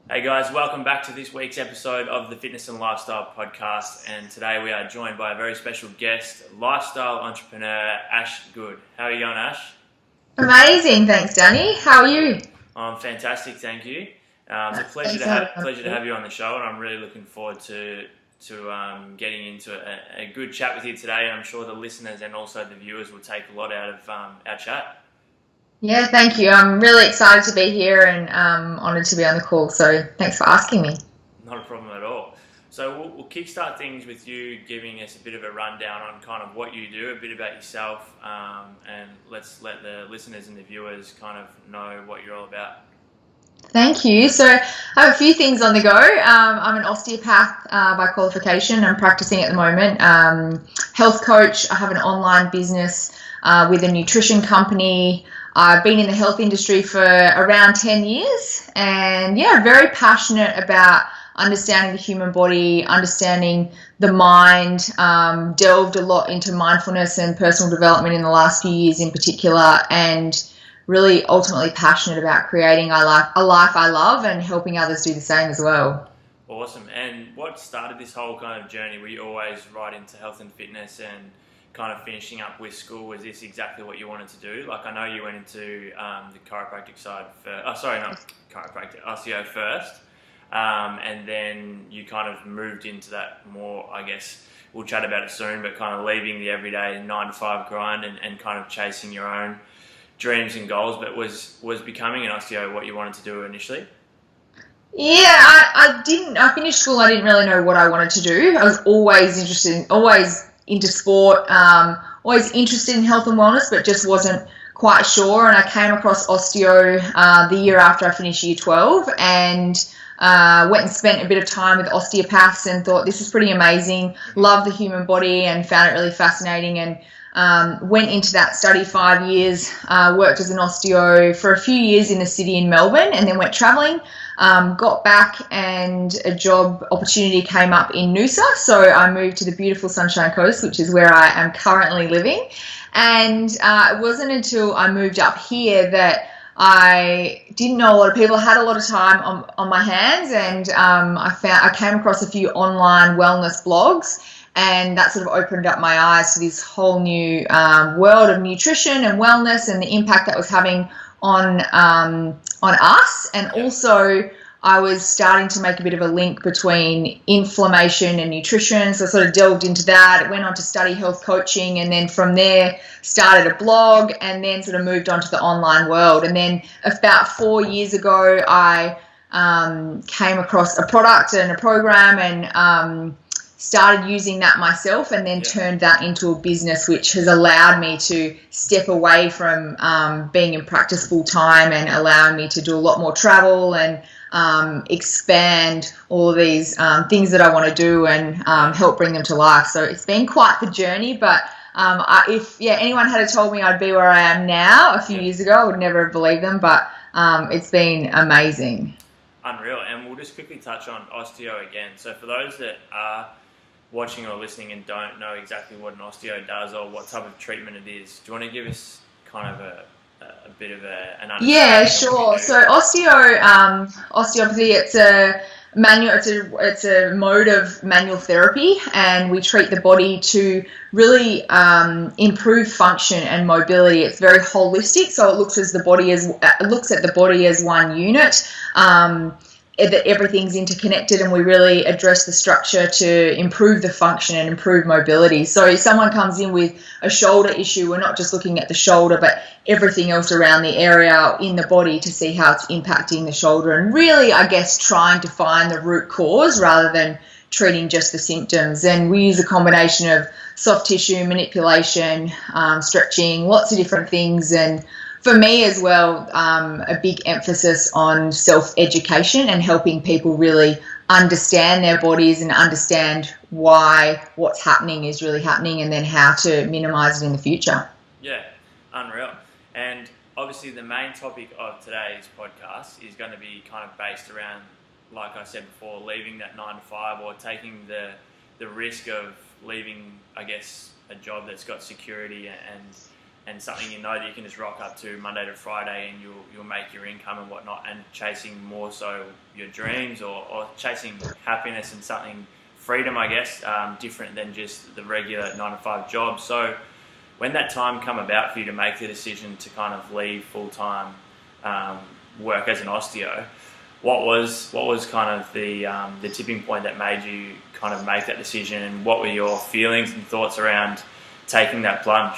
Hey guys, welcome back to this week's episode of the Fitness and Lifestyle Podcast. And today we are joined by a very special guest, lifestyle entrepreneur Ash Good. How are you going, Ash? Amazing, thanks, Danny. How are you? I'm fantastic, thank you. It's a Thanks pleasure to have you on the show, and I'm really looking forward to getting into a good chat with you today. And I'm sure the listeners and also the viewers will take a lot out of our chat. Yeah, thank you. I'm really excited to be here and honoured to be on the call. So thanks for asking me. Not a problem at all. So we'll kickstart things with you giving us a bit of a rundown on kind of what you do, a bit about yourself, and let's let the listeners and the viewers kind of know what you're all about. Thank you. So I have a few things on the go. I'm an osteopath by qualification. I'm practicing at the moment. Health coach. I have an online business with a nutrition company. I've been in the health industry for around 10 years and very passionate about understanding the human body, understanding the mind, delved a lot into mindfulness and personal development in the last few years in particular, and really ultimately passionate about creating a life I love and helping others do the same as well. Awesome. And what started this whole kind of journey? Were you always right into health and fitness and kind of finishing up with school? Was this exactly what you wanted to do? Like, I know you went into the chiropractic side osteo first. And then you kind of moved into that more, I guess, we'll chat about it soon, but kind of leaving the everyday 9-to-5 grind and kind of chasing your own dreams and goals. But was becoming an osteo what you wanted to do initially? Yeah, I finished school. I didn't really know what I wanted to do. I was always into sport, always interested in health and wellness, but just wasn't quite sure. And I came across osteo the year after I finished year 12 and went and spent a bit of time with osteopaths and thought this is pretty amazing. Love the human body and found it really fascinating, and went into that study 5 years, worked as an osteo for a few years in the city in Melbourne, and then went travelling. Got back and a job opportunity came up in Noosa, so I moved to the beautiful Sunshine Coast, which is where I am currently living. And it wasn't until I moved up here that I didn't know a lot of people. I had a lot of time on my hands, and I came across a few online wellness blogs, and that sort of opened up my eyes to this whole new world of nutrition and wellness and the impact that was having on us. And also I was starting to make a bit of a link between inflammation and nutrition, so I sort of delved into that. Went on to study health coaching, and then from there started a blog, and then sort of moved on to the online world. And then about 4 years ago I came across a product and a program and started using that myself, and then turned that into a business, which has allowed me to step away from being in practice full time and allowing me to do a lot more travel and expand all of these things that I want to do and help bring them to life. So it's been quite the journey, but if anyone had told me I'd be where I am now a few years ago, I would never have believed them, but it's been amazing. Unreal. And we'll just quickly touch on osteo again. So for those that are watching or listening and don't know exactly what an osteo does or what type of treatment it is, do you want to give us kind of a bit of an understanding? Yeah, sure. So osteopathy, it's a mode of manual therapy, and we treat the body to really improve function and mobility. It's very holistic, so it looks at the body as one unit. That everything's interconnected, and we really address the structure to improve the function and improve mobility. So if someone comes in with a shoulder issue, we're not just looking at the shoulder, but everything else around the area in the body to see how it's impacting the shoulder, and really, I guess, trying to find the root cause rather than treating just the symptoms. And we use a combination of soft tissue manipulation, stretching, lots of different things. And for me as well, a big emphasis on self-education and helping people really understand their bodies and understand why what's happening is really happening, and then how to minimize it in the future. Yeah, unreal. And obviously the main topic of today's podcast is going to be kind of based around, like I said before, leaving that 9-to-5 or taking the risk of leaving, I guess, a job that's got security and something you know that you can just rock up to Monday to Friday and you'll make your income and whatnot, and chasing more so your dreams or chasing happiness and something, freedom, I guess, different than just the regular 9-to-5 job. So when that time come about for you to make the decision to kind of leave full-time work as an osteo, what was kind of the tipping point that made you kind of make that decision, and what were your feelings and thoughts around taking that plunge?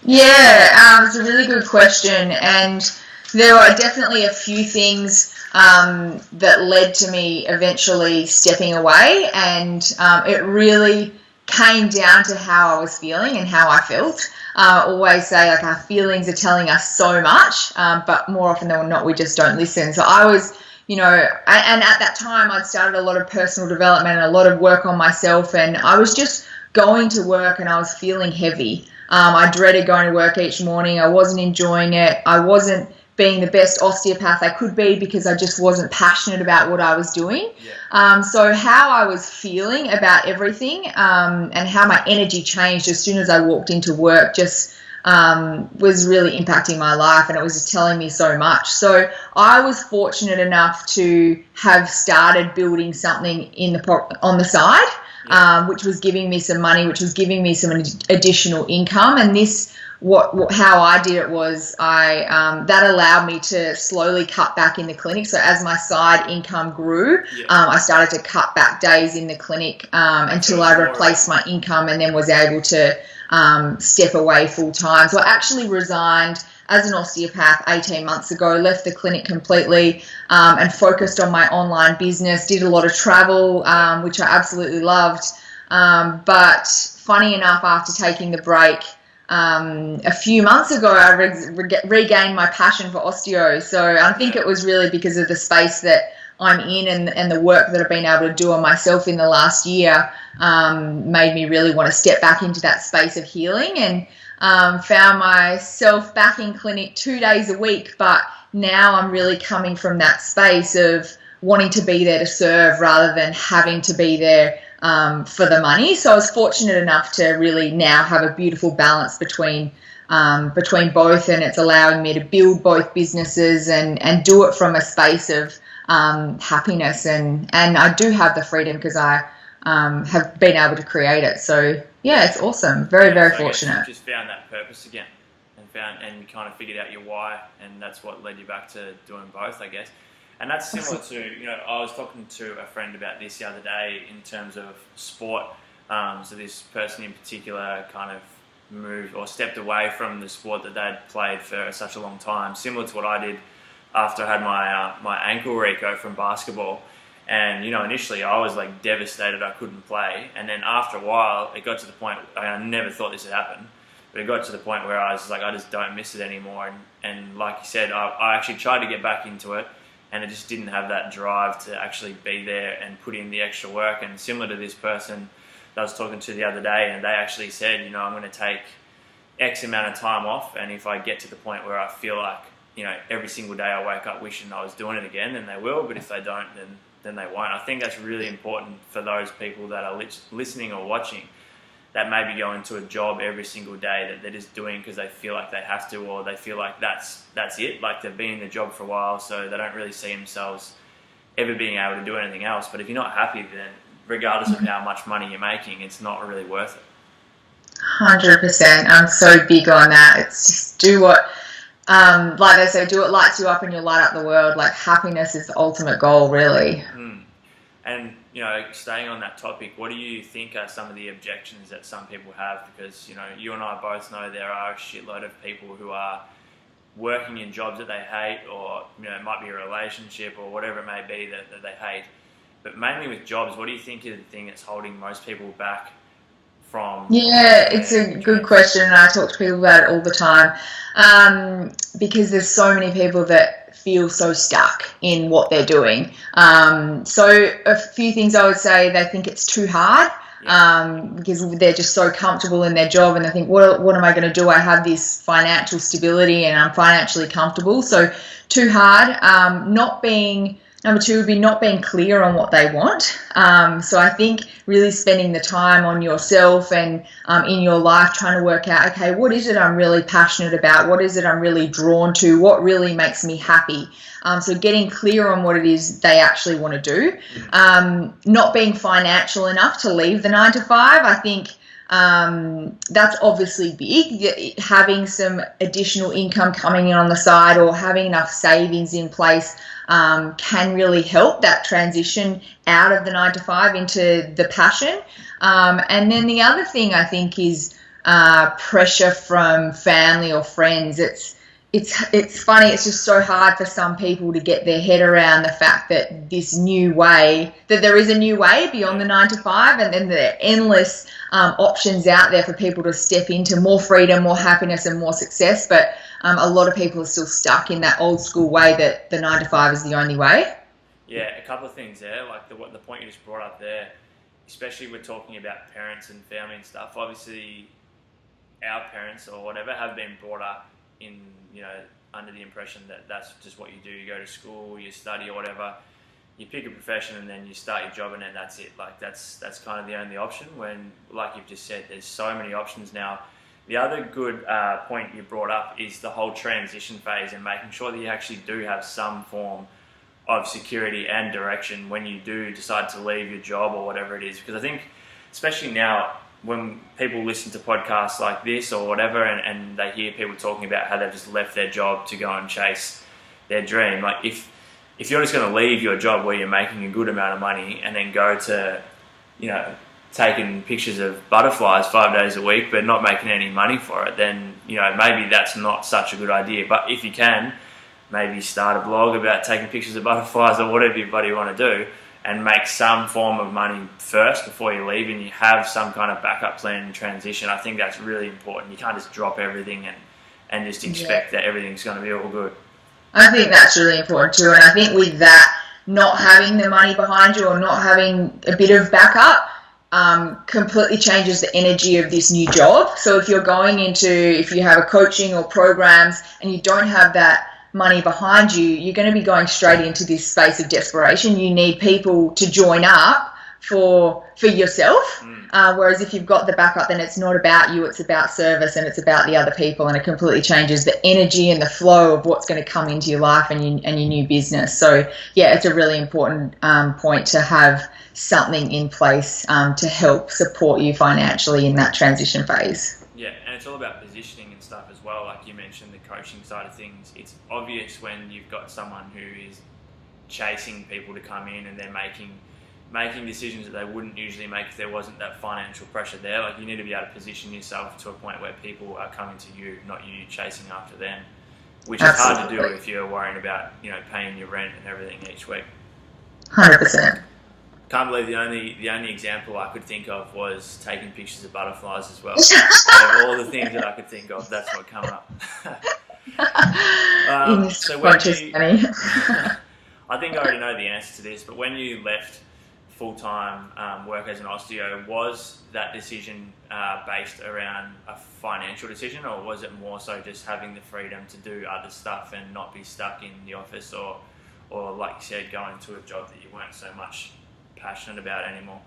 Yeah, it's a really good question, and there are definitely a few things that led to me eventually stepping away, and it really came down to how I was feeling and how I felt. I always say, like, our feelings are telling us so much, but more often than not, we just don't listen. So I was, and at that time, I'd started a lot of personal development and a lot of work on myself, and I was just going to work and I was feeling heavy. I dreaded going to work each morning. I wasn't enjoying it. I wasn't being the best osteopath I could be because I just wasn't passionate about what I was doing. Yeah. So how I was feeling about everything and how my energy changed as soon as I walked into work just was really impacting my life, and it was just telling me so much. So I was fortunate enough to have started building something on the side. Which was giving me some money, which was giving me some additional income. And this, how I did it was that allowed me to slowly cut back in the clinic. So as my side income grew, I started to cut back days in the clinic until I replaced my income, and then was able to step away full time. So I actually resigned as an osteopath 18 months ago, left the clinic completely and focused on my online business, did a lot of travel, which I absolutely loved. But funny enough, after taking the break, a few months ago, I regained my passion for osteo. So I think it was really because of the space that I'm in and the work that I've been able to do on myself in the last year made me really want to step back into that space of healing, and found myself back in clinic 2 days a week. But now I'm really coming from that space of wanting to be there to serve rather than having to be there for the money. So I was fortunate enough to really now have a beautiful balance between both, and it's allowing me to build both businesses and do it from a space of happiness, and I do have the freedom because I have been able to create it. So yeah, it's awesome. Very, very fortunate. You just found that purpose again, and kind of figured out your why, and that's what led you back to doing both, I guess. And that's similar to, I was talking to a friend about this the other day in terms of sport. So this person in particular kind of moved or stepped away from the sport that they'd played for such a long time, similar to what I did after I had my ankle reco from basketball. And, initially I was like devastated I couldn't play. And then after a while, it got to the point, I never thought this would happen, but it got to the point where I was like, I just don't miss it anymore. And like you said, I actually tried to get back into it, and it just didn't have that drive to actually be there and put in the extra work. And similar to this person that I was talking to the other day, and they actually said, I'm going to take X amount of time off, and if I get to the point where I feel like, every single day I wake up wishing I was doing it again, then they will. But if they don't, then they won't. I think that's really important for those people that are listening or watching that maybe go into a job every single day that they're just doing because they feel like they have to, or they feel like that's it. Like they've been in the job for a while, so they don't really see themselves ever being able to do anything else. But if you're not happy, then regardless of how much money you're making, it's not really worth it. 100%. I'm so big on that. It's just do what, like they say, do what lights you up and you'll light up the world. Like happiness is the ultimate goal, really. And, staying on that topic, what do you think are some of the objections that some people have? Because, you and I both know there are a shitload of people who are working in jobs that they hate, or, it might be a relationship or whatever it may be that they hate. But mainly with jobs, what do you think is the thing that's holding most people back from? Yeah, it's a good question, and I talk to people about it all the time because there's so many people that feel so stuck in what they're doing. So a few things I would say: they think it's too hard because they're just so comfortable in their job, and they think, what am I going to do? I have this financial stability and I'm financially comfortable. So too hard. Not being Number two would be not being clear on what they want. So I think really spending the time on yourself and in your life trying to work out, okay, what is it I'm really passionate about? What is it I'm really drawn to? What really makes me happy? So getting clear on what it is they actually want to do. Not being financial enough to leave the 9 to 5. I think that's obviously big. Having some additional income coming in on the side or having enough savings in place can really help that transition out of the 9 to 5 into the passion. And then the other thing I think is pressure from family or friends. It's funny, it's just so hard for some people to get their head around the fact that that there is a new way beyond the 9 to 5, and then there are endless options out there for people to step into more freedom, more happiness and more success. But a lot of people are still stuck in that old school way that the 9 to 5 is the only way. Yeah, a couple of things there, like the point you just brought up there, especially we're talking about parents and family and stuff. Obviously, our parents or whatever have been brought up in, under the impression that that's just what you do. You go to school, you study or whatever, you pick a profession and then you start your job and then that's it. Like that's kind of the only option when, like you've just said, there's so many options now. The other good point you brought up is the whole transition phase and making sure that you actually do have some form of security and direction when you do decide to leave your job or whatever it is. Because I think, especially now, when people listen to podcasts like this or whatever and they hear people talking about how they've just left their job to go and chase their dream, like if you're just going to leave your job where you're making a good amount of money and then go to, taking pictures of butterflies 5 days a week but not making any money for it, then, maybe that's not such a good idea. But if you can, maybe start a blog about taking pictures of butterflies or whatever you want to do, and make some form of money first before you leave, and you have some kind of backup plan in transition. I think that's really important. You can't just drop everything and just expect that everything's going to be all good. I think that's really important too, and I think with that, not having the money behind you or not having a bit of backup completely changes the energy of this new job. So if you have a coaching or programs and you don't have that money behind you, you're going to be going straight into this space of desperation. You need people to join up for yourself. Whereas if you've got the backup, then it's not about you, it's about service and it's about the other people, and it completely changes the energy and the flow of what's going to come into your life and your new business. So yeah, it's a really important point to have something in place to help support you financially in that transition phase. Yeah, and it's all about positioning and stuff as well. Like you mentioned, the coaching side of things. It's obvious when you've got someone who is chasing people to come in and they're making decisions that they wouldn't usually make if there wasn't that financial pressure there. Like you need to be able to position yourself to a point where people are coming to you, not you chasing after them, which is hard to do if you're worrying about, paying your rent and everything each week. 100%. Can't believe the only example I could think of was taking pictures of butterflies as well. Of all the things that I could think of, that's what came up. So when I think I already know the answer to this, but when you left full-time work as an osteo, was that decision based around a financial decision, or was it more so just having the freedom to do other stuff and not be stuck in the office, or like you said, going to a job that you weren't so much passionate about anymore?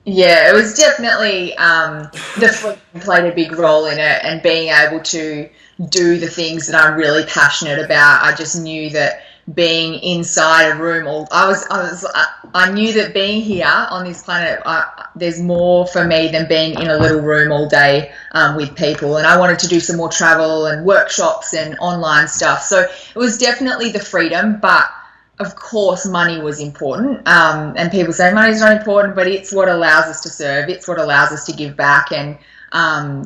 Yeah, it was definitely the freedom played a big role in it, and being able to do the things that I'm really passionate about. I just knew that being inside a room, I knew that being here on this planet, there's more for me than being in a little room all day with people. And I wanted to do some more travel and workshops and online stuff. So it was definitely the freedom, but of course, money was important, and people say money's not important, but it's what allows us to serve. It's what allows us to give back, and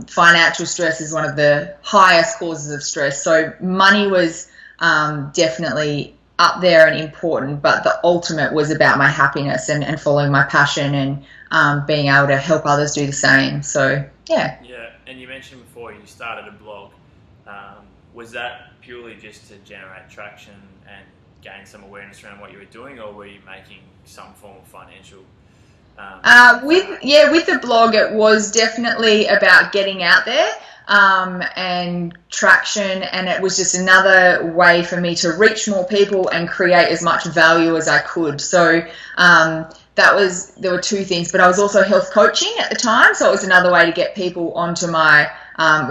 financial stress is one of the highest causes of stress. So money was definitely up there and important, but the ultimate was about my happiness and following my passion and being able to help others do the same. So, yeah. Yeah, and you mentioned before you started a blog. Was that purely just to generate traction and gain some awareness around what you were doing, or were you making some form of financial With the blog, it was definitely about getting out there and traction, and it was just another way for me to reach more people and create as much value as I could. So there were two things, but I was also health coaching at the time, so it was another way to get people onto my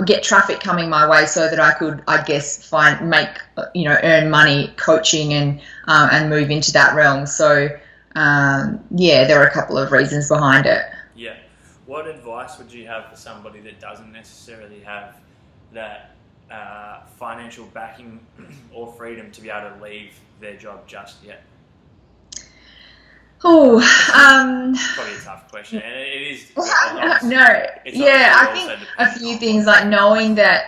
get traffic coming my way, so that I could, I guess, earn money coaching and move into that realm. So there were a couple of reasons behind it. Yeah. What advice would you have for somebody that doesn't necessarily have that financial backing or freedom to be able to leave their job just yet? Oh, probably a tough question, and it is. I think a few things, like knowing that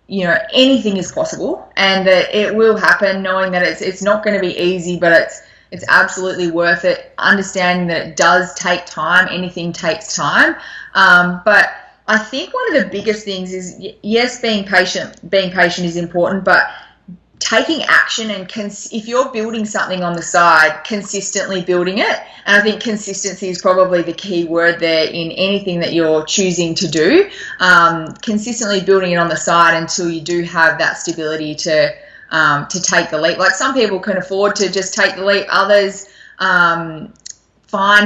anything is possible and that it will happen. Knowing that it's not going to be easy, but it's absolutely worth it. Understanding that it does take time. Anything takes time, but I think one of the biggest things is, yes, being patient. Being patient is important, but taking action, and if you're building something on the side, consistently building it. And I think consistency is probably the key word there in anything that you're choosing to do. Consistently building it on the side until you do have that stability to take the leap. Like, some people can afford to just take the leap. Others find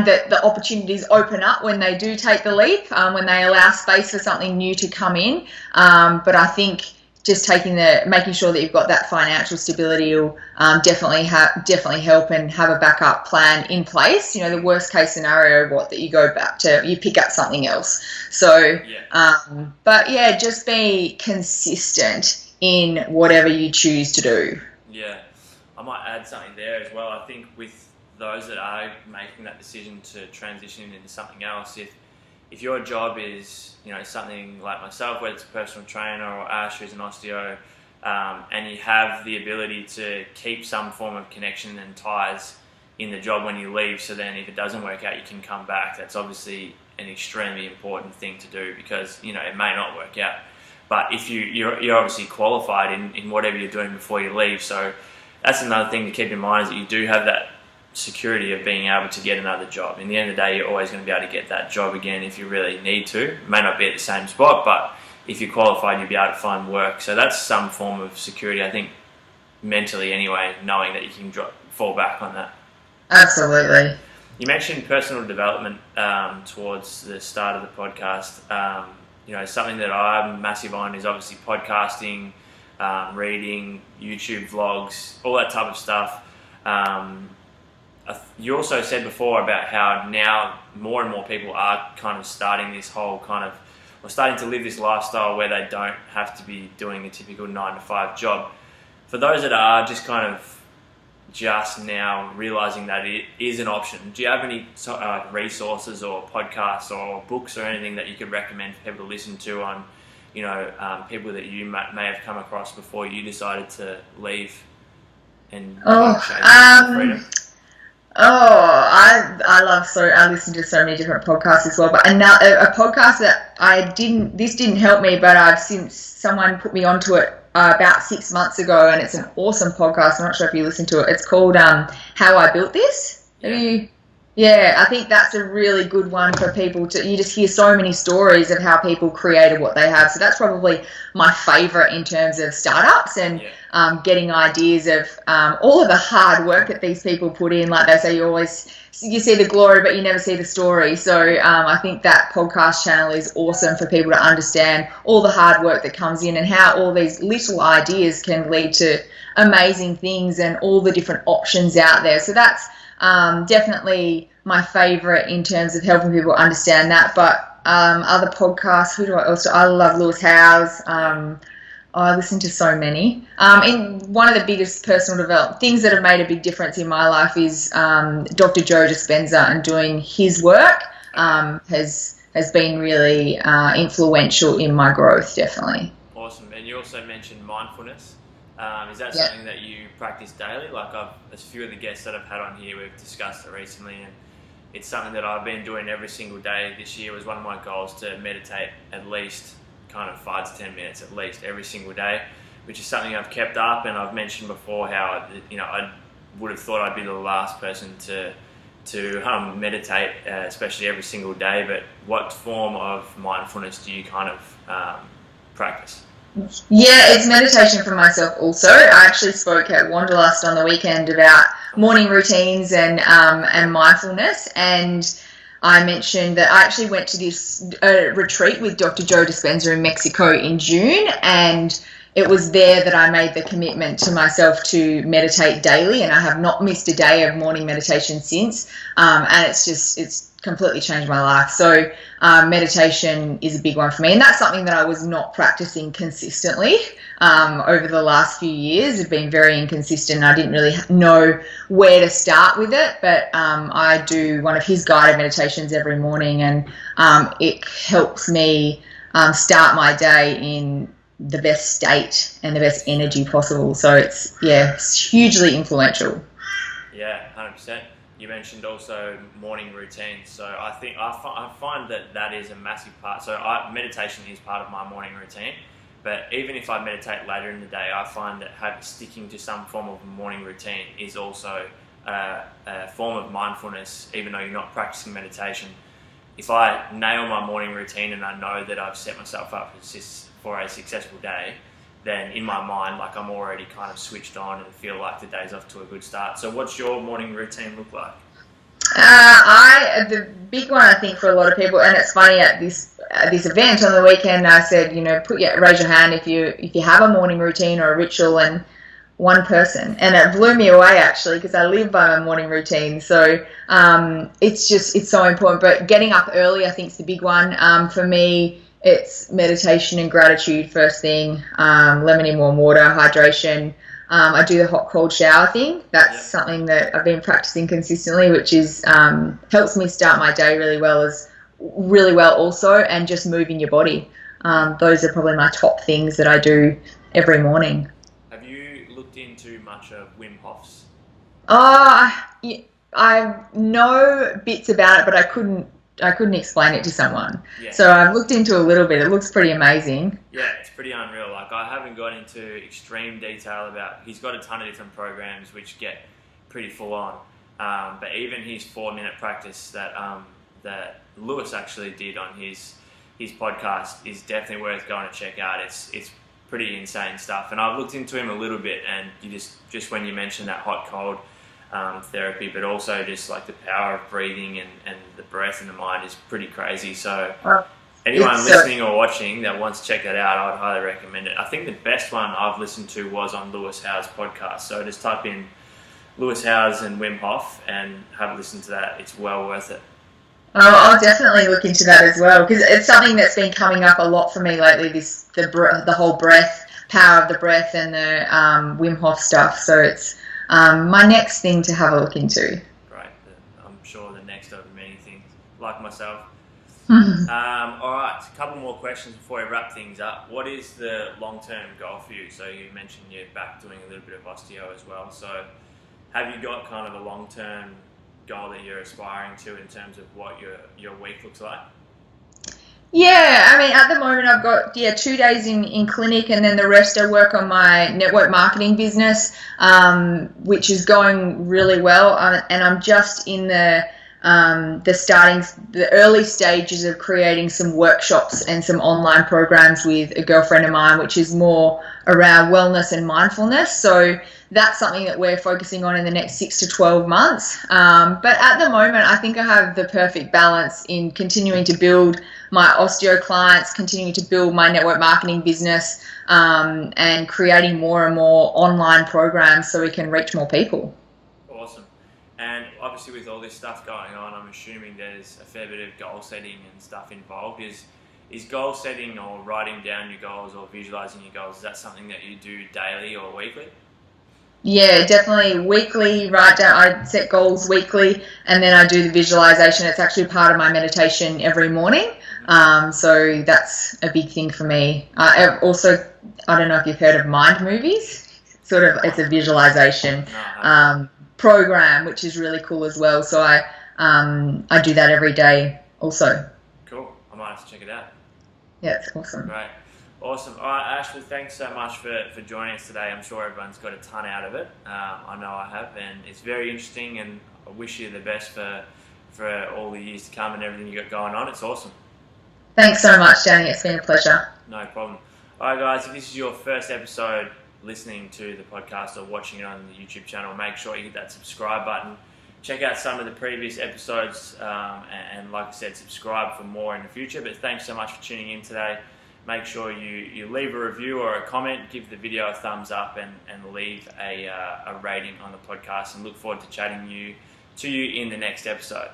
that the opportunities open up when they do take the leap, when they allow space for something new to come in. But I think just making sure that you've got that financial stability will definitely help, and have a backup plan in place. The worst case scenario, that you go back to, you pick up something else. So, just be consistent in whatever you choose to do. Yeah, I might add something there as well. I think with those that are making that decision to transition into something else, if your job is, something like myself, whether it's a personal trainer or Ash, who's an osteo, and you have the ability to keep some form of connection and ties in the job when you leave, so then if it doesn't work out, you can come back. That's obviously an extremely important thing to do, because, it may not work out. But if you're obviously qualified in whatever you're doing before you leave. So that's another thing to keep in mind, is that you do have that security of being able to get another job. In the end of the day, you're always going to be able to get that job again if you really need to. It may not be at the same spot, but if you're qualified, you'll be able to find work. So that's some form of security, I think, mentally anyway, knowing that you can fall back on that. Absolutely. You mentioned personal development towards the start of the podcast. Something that I'm massive on is obviously podcasting, reading, YouTube vlogs, all that type of stuff. You also said before about how now more and more people are kind of starting this whole or starting to live this lifestyle where they don't have to be doing a typical 9-to-5 job. For those that are just now realizing that it is an option, do you have any resources or podcasts or books or anything that you could recommend for people to listen to on, people that you may have come across before you decided to leave and freedom? I listen to so many different podcasts as well, but a podcast that this didn't help me, but I've since someone put me onto it about 6 months ago, and it's an awesome podcast. I'm not sure if you listen to it. It's called How I Built This. I think that's a really good one for people you just hear so many stories of how people created what they have. So that's probably my favorite in terms of startups and getting ideas of all of the hard work that these people put in. Like they say, you see the glory, but you never see the story. So I think that podcast channel is awesome for people to understand all the hard work that comes in and how all these little ideas can lead to amazing things and all the different options out there. So that's definitely my favorite in terms of helping people understand that. But other podcasts, I love Lewis Howes. I listen to so many. And one of the biggest personal development things that have made a big difference in my life is Dr. Joe Dispenza, and doing his work has been really influential in my growth, definitely. Awesome. And you also mentioned mindfulness. Is that something that you practice daily? Like a few of the guests that I've had on here, we've discussed it recently, and it's something that I've been doing every single day this year. Was one of my goals to meditate at least 5 to 10 minutes at least every single day, which is something I've kept up. And I've mentioned before how I would have thought I'd be the last person to meditate, especially every single day. But what form of mindfulness do you kind of practice? Yeah, it's meditation for myself also. I actually spoke at Wanderlust on the weekend about morning routines and mindfulness, and I mentioned that I actually went to this retreat with Dr. Joe Dispenza in Mexico in June, and it was there that I made the commitment to myself to meditate daily, and I have not missed a day of morning meditation since, and it's completely changed my life. So meditation is a big one for me, and that's something that I was not practicing consistently over the last few years. It's been very inconsistent. I didn't really know where to start with it, but I do one of his guided meditations every morning, and it helps me start my day in the best state and the best energy possible. So it's hugely influential. Yeah, 100%. You mentioned also morning routines, so I think I find that is a massive part. So meditation is part of my morning routine, but even if I meditate later in the day, I find that sticking to some form of morning routine is also a form of mindfulness, even though you're not practicing meditation. If I nail my morning routine and I know that I've set myself up for a successful day, then in my mind, like, I'm already kind of switched on and feel like the day's off to a good start. So what's your morning routine look like? The big one, I think, for a lot of people, and it's funny, at this event on the weekend, I said, raise your hand if you have a morning routine or a ritual, and one person, and it blew me away actually, because I live by my morning routine. So it's so important. But getting up early, I think, is the big one. For me, it's meditation and gratitude first thing, lemon in warm water, hydration. I do the hot cold shower thing. That's something that I've been practicing consistently, which is helps me start my day really well also, and just moving your body. Those are probably my top things that I do every morning. Have you looked into much of Wim Hof's? I know bits about it, but I couldn't explain it to someone. Yeah. So I've looked into a little bit. It looks pretty amazing. Yeah, it's pretty unreal. Like, I haven't gone into extreme detail about. He's got a ton of different programs which get pretty full on. But even his 4-minute practice that Lewis actually did on his podcast is definitely worth going to check out. It's pretty insane stuff. And I've looked into him a little bit, and you just when you mentioned that hot cold therapy, but also just like the power of breathing and the breath and the mind is pretty crazy. So anyone listening or watching that wants to check that out, I would highly recommend it. I think the best one I've listened to was on Lewis Howes' podcast. So just type in Lewis Howes and Wim Hof and have a listen to that. It's well worth it. I'll definitely look into that as well, because it's something that's been coming up a lot for me lately, the whole breath, power of the breath, and the Wim Hof stuff. So it's my next thing to have a look into. Great. I'm sure the next of many things, like myself. Mm-hmm. All right, a couple more questions before we wrap things up. What is the long-term goal for you? So you mentioned you're back doing a little bit of osteo as well. So have you got kind of a long-term goal that you're aspiring to in terms of what your week looks like? Yeah, I mean, at the moment I've got 2 days in clinic, and then the rest I work on my network marketing business, which is going really well, and I'm just in the early stages of creating some workshops and some online programs with a girlfriend of mine, which is more around wellness and mindfulness. So that's something that we're focusing on in the next 6 to 12 months. But at the moment, I think I have the perfect balance in continuing to build my osteo clients, continuing to build my network marketing business, and creating more and more online programs so we can reach more people. Awesome. And obviously with all this stuff going on, I'm assuming there's a fair bit of goal setting and stuff involved. Is goal setting or writing down your goals or visualizing your goals, is that something that you do daily or weekly? Yeah, definitely weekly. Write down. I set goals weekly, and then I do the visualization. It's actually part of my meditation every morning. So that's a big thing for me. I don't know if you've heard of Mind Movies. It's a visualization program, which is really cool as well. So I do that every day also. Cool. I might have to check it out. Yeah, it's awesome. Great. Awesome. All right, Ashley, thanks so much for joining us today. I'm sure everyone's got a ton out of it. I know I have, and it's very interesting, and I wish you the best for all the years to come and everything you got going on. It's awesome. Thanks so much, Danny. It's been a pleasure. No problem. All right, guys, if this is your first episode listening to the podcast or watching it on the YouTube channel, make sure you hit that subscribe button. Check out some of the previous episodes, and like I said, subscribe for more in the future. But thanks so much for tuning in today. Make sure you leave a review or a comment, give the video a thumbs up, and leave a rating on the podcast. And look forward to chatting to you in the next episode.